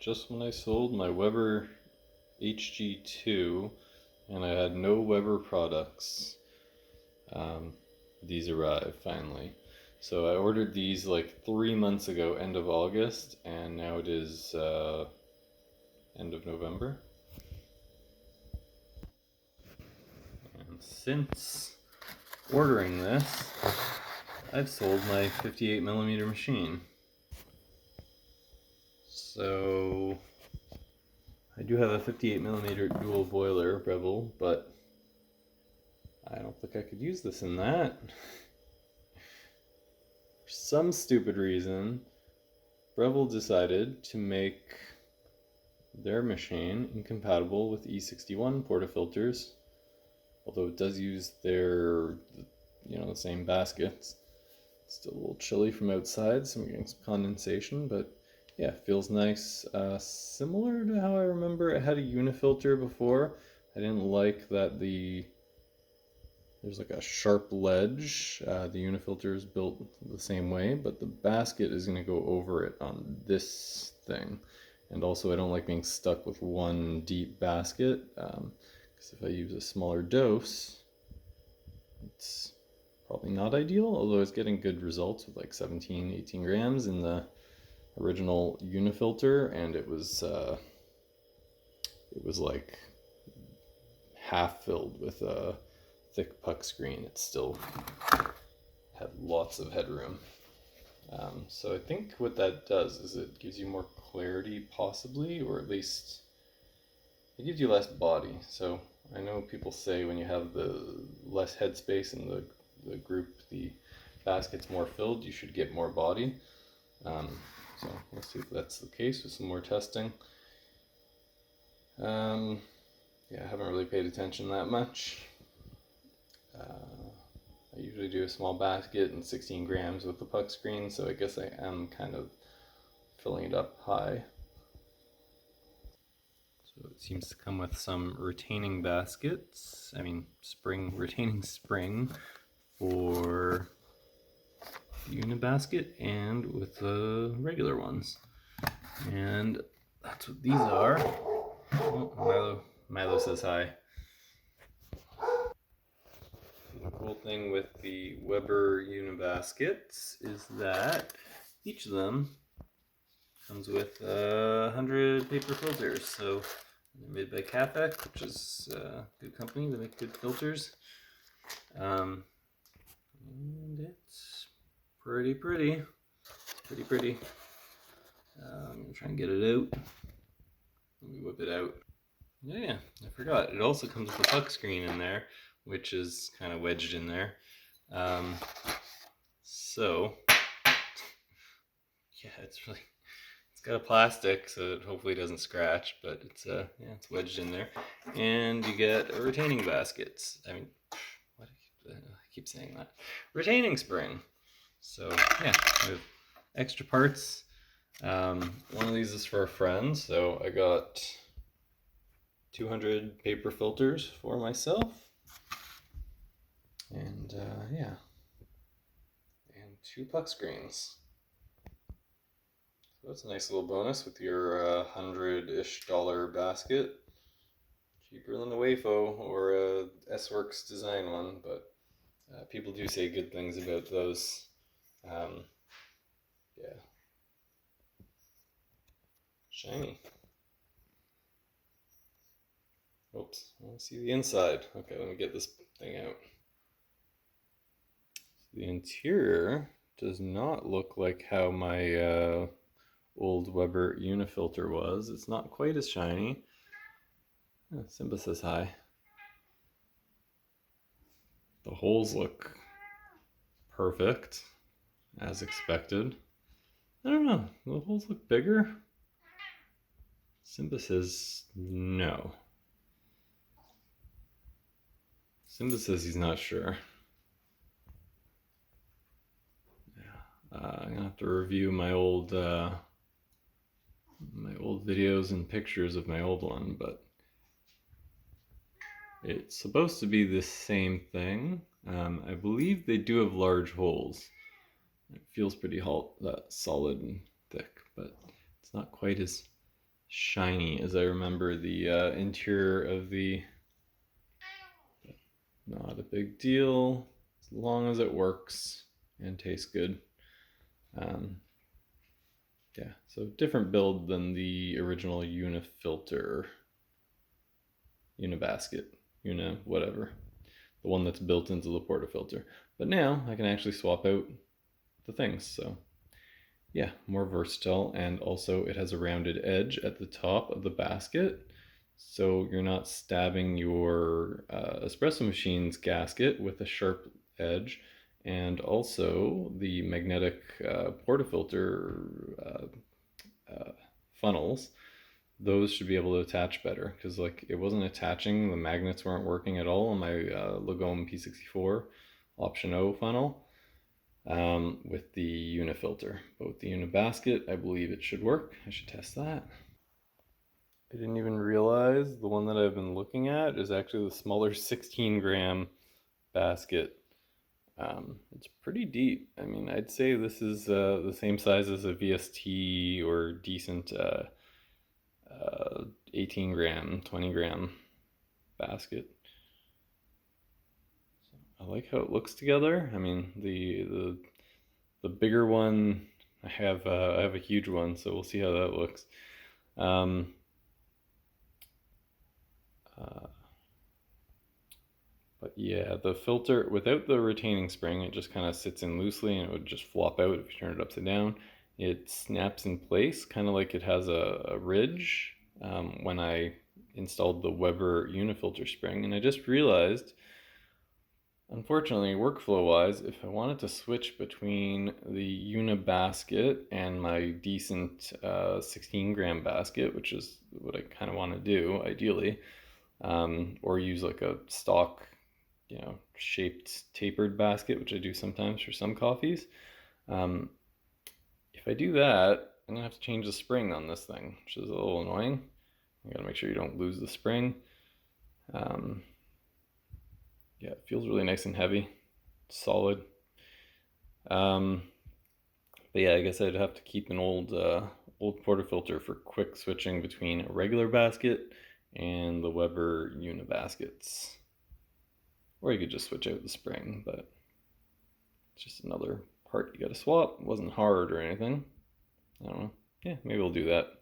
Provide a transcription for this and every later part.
just when I sold my Weber HG2 and I had no Weber products, these arrived finally. So I ordered these like 3 months ago, end of August, and now it is end of November. And since ordering this, I've sold my 58mm machine. So I do have a 58mm dual boiler Breville, but I don't think I could use this in that. For some stupid reason, Breville decided to make their machine incompatible with E61 portafilters, although it does use their, the same baskets. It's still a little chilly from outside, so I'm getting some condensation, but yeah, feels nice. Similar to how I remember it had a Unifilter before. I didn't like that there's like a sharp ledge. The Unifilter is built the same way, but the basket is going to go over it on this thing. And also I don't like being stuck with one deep basket, because if I use a smaller dose, it's probably not ideal, although it's getting good results with like 17, 18 grams in the original Unifilter, and it was like half filled with a thick puck screen. It still had lots of headroom. So I think what that does is it gives you more clarity, possibly, or at least it gives you less body. So I know people say when you have the less headspace in the group, the basket's more filled, you should get more body. So let's see if that's the case with some more testing. Yeah, I haven't really paid attention that much. I usually do a small basket and 16 grams with the puck screen, so I guess I am kind of filling it up high. So it seems to come with some retaining baskets, retaining spring for the Unibasket and with the regular ones. And that's what these are. Oh, Milo says hi. The cool thing with the Weber Unibaskets is that each of them comes with 100 paper filters. So they're made by Cafec, which is a good company. They make good filters. And it's pretty pretty. It's pretty pretty. I'm going to try and get it out. Let me whip it out. Yeah, I forgot. It also comes with a puck screen in there, which is kind of wedged in there. So, yeah, it's got a plastic, so it hopefully doesn't scratch, but it's wedged in there. And you get a retaining baskets. I keep saying that. Retaining spring. So, yeah, we have extra parts. One of these is for a friend, so I got 200 paper filters for myself, and and 2 puck screens. So that's a nice little bonus with your $100-ish basket. Cheaper than the Wayfo or a S-Works design one, but people do say good things about those. Yeah. Shiny. Oops, I want to see the inside. Okay, let me get this thing out. The interior does not look like how my old Weber Unifilter was. It's not quite as shiny. Oh, Simba says hi. The holes look perfect, as expected. I don't know, the holes look bigger? Simba says no. Simba says he's not sure. Yeah, I'm gonna have to review my old videos and pictures of my old one, but it's supposed to be the same thing. I believe they do have large holes. It feels pretty solid and thick, but it's not quite as shiny as I remember the interior of the. Not a big deal as long as it works and tastes good. Um, yeah, so different build than the original Unifilter, Unibasket, whatever, the one that's built into the Portafilter. But now I can actually swap out the things, so yeah, more versatile, and also it has a rounded edge at the top of the basket, so you're not stabbing your espresso machine's gasket with a sharp edge, and also the magnetic portafilter funnels, those should be able to attach better, because like it wasn't attaching, the magnets weren't working at all on my Lagome P64 option O funnel with the Unifilter. But with the Unibasket, I believe it should work. I should test that. I didn't even realize the one that I've been looking at is actually the smaller 16-gram basket. It's pretty deep. I mean, I'd say this is the same size as a VST or decent 18-gram, 20-gram basket. So I like how it looks together. I mean, the bigger one, I have a huge one, so we'll see how that looks. But yeah, the filter without the retaining spring, it just kind of sits in loosely and it would just flop out if you turn it upside down. It snaps in place, kind of like it has a ridge when I installed the Weber Unifilter spring. And I just realized, unfortunately, workflow wise, if I wanted to switch between the Unibasket and my decent 16-gram basket, which is what I kind of want to do ideally, or use like a stock, shaped tapered basket, which I do sometimes for some coffees. If I do that, I'm gonna have to change the spring on this thing, which is a little annoying. You gotta make sure you don't lose the spring. Yeah, it feels really nice and heavy, solid. But yeah, I guess I'd have to keep an old portafilter for quick switching between a regular basket and the Weber Unibaskets. Or you could just switch out the spring, but it's just another part you gotta swap. It wasn't hard or anything. I don't know. Yeah, maybe I'll do that.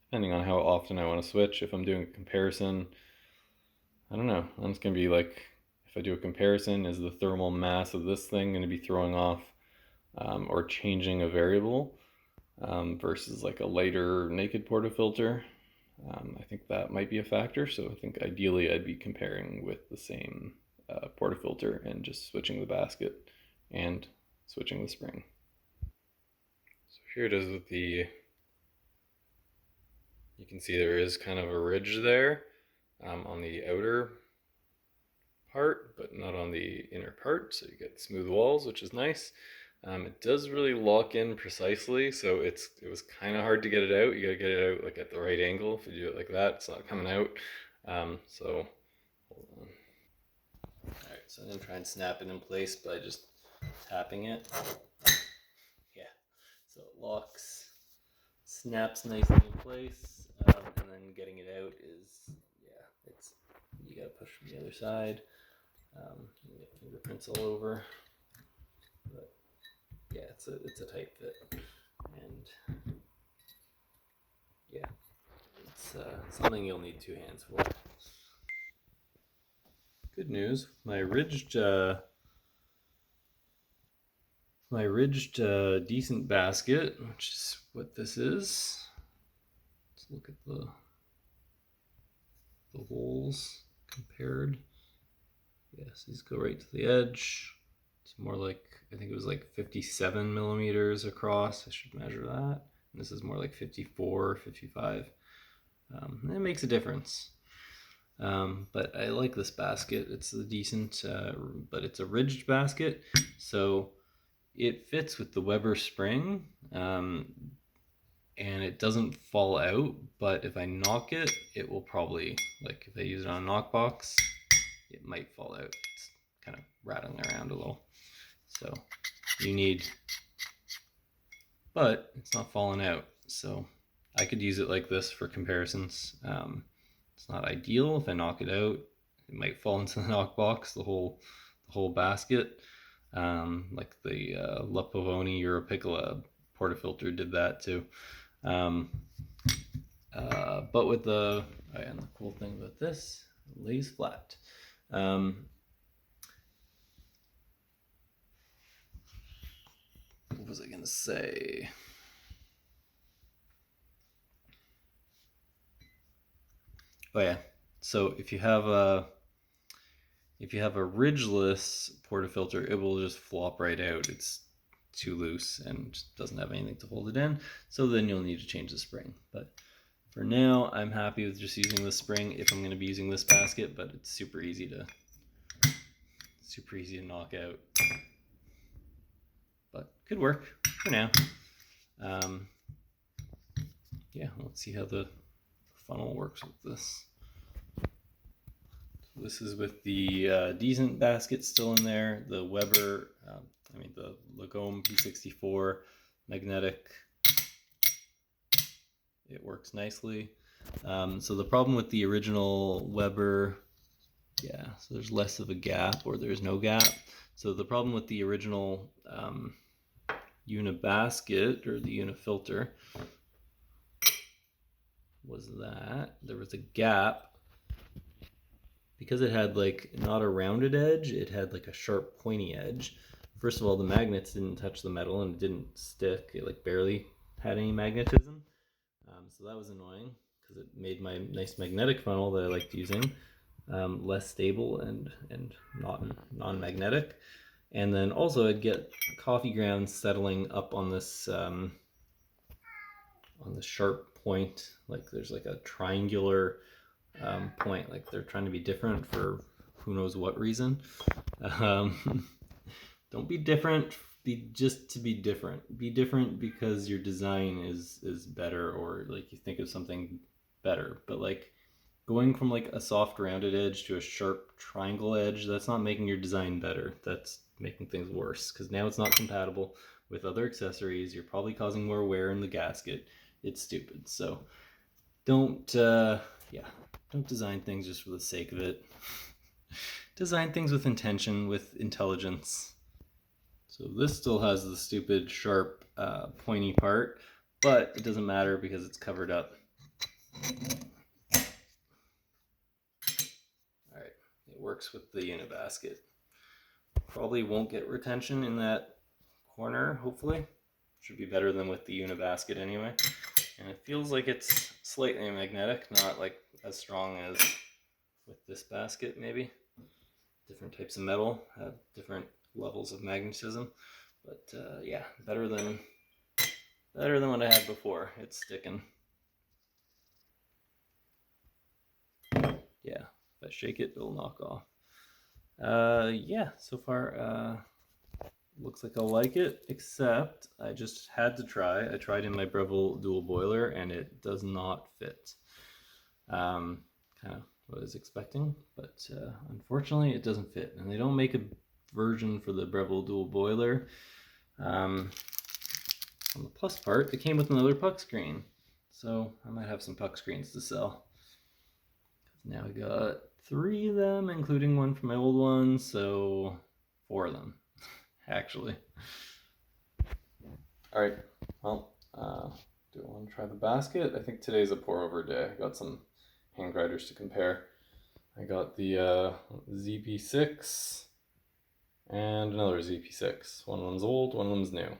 Depending on how often I want to switch. If I'm doing a comparison, I don't know. I'm just gonna be like, if I do a comparison, is the thermal mass of this thing gonna be throwing off or changing a variable versus like a lighter naked portafilter? I think that might be a factor. So I think ideally I'd be comparing with the same portafilter and just switching the basket and switching the spring. So here it is with the, you can see there is kind of a ridge there on the outer part, but not on the inner part. So you get smooth walls, which is nice. It does really lock in precisely, so it was kind of hard to get it out. You gotta get it out like at the right angle. If you do it like that, it's not coming out. So hold on. All right, so I'm gonna try and snap it in place by just tapping it. Yeah, so it locks, snaps nicely in place, and then getting it out is, yeah, it's, you gotta push from the other side. You get fingerprints all over, but yeah, it's a tight fit, and yeah, it's something you'll need two hands for. Good news, my ridged decent basket, which is what this is. Let's look at the holes compared. Yes, these go right to the edge. It's more like, I think it was like 57 millimeters across. I should measure that. And this is more like 54, 55. It makes a difference. But I like this basket. It's a decent, but it's a ridged basket. So it fits with the Weber spring. And it doesn't fall out, but if I knock it, it will probably, like if I use it on a knock box, it might fall out. It's kind of rattling around a little. So you need, but it's not falling out. So I could use it like this for comparisons. It's not ideal. If I knock it out, it might fall into the knock box, the whole basket. Like the La Pavoni Europiccola portafilter did that too. But with the, and the cool thing about this, it lays flat. What was I gonna say? Oh yeah. So if you have a ridgeless portafilter, it will just flop right out. It's too loose and doesn't have anything to hold it in. So then you'll need to change the spring. But for now, I'm happy with just using this spring if I'm going to be using this basket. But it's super easy to knock out. But could work for now. Yeah, let's see how the funnel works with this. So this is with the decent basket still in there. The Weber, the Lagome P64 magnetic. It works nicely. So the problem with the original Weber, so there's less of a gap, or there's no gap. So the problem with the original Unibasket or the Unifilter was that there was a gap because it had like not a rounded edge, it had like a sharp pointy edge. First of all, the magnets didn't touch the metal and it didn't stick. It like barely had any magnetism. So that was annoying because it made my nice magnetic funnel that I liked using less stable and not non-magnetic. And then also I'd get coffee grounds settling up on this on the sharp point. Like there's like a triangular point, like they're trying to be different for who knows what reason. Don't be different, be just to be different. Be different because your design is better, or like you think of something better. But like going from like a soft rounded edge to a sharp triangle edge, that's not making your design better. That's making things worse because now it's not compatible with other accessories. You're probably causing more wear in the gasket. It's stupid. So don't design things just for the sake of it. Design things with intention, with intelligence. So this still has the stupid sharp pointy part, but it doesn't matter because it's covered up. Alright, it works with the Unibasket. Probably won't get retention in that corner, hopefully. Should be better than with the Unibasket anyway. And it feels like it's slightly magnetic, not like as strong as with this basket maybe. Different types of metal have different levels of magnetism, but yeah, better than what I had before. It's sticking. Yeah, if I shake it, it'll knock off. Yeah, so far looks like I'll like it, except I just had to try. I tried in my Breville dual boiler and it does not fit. Kind of what I was expecting, but unfortunately it doesn't fit. And they don't make a version for the Breville dual boiler. On the plus part, it came with another puck screen. So I might have some puck screens to sell. Now I got 3 of them, including one from my old one, so 4 of them, actually. Alright, well, do I want to try the basket? I think today's a pour over day. I got some hand grinders to compare. I got the Zp6 and another Zp6. One of them's old, one of them's new.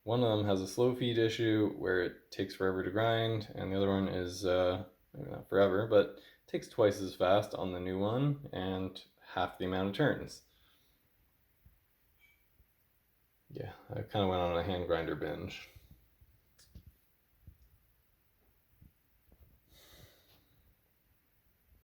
One of them has a slow feed issue where it takes forever to grind, and the other one is, maybe not forever, but takes twice as fast on the new one and half the amount of turns. Yeah, I kind of went on a hand grinder binge.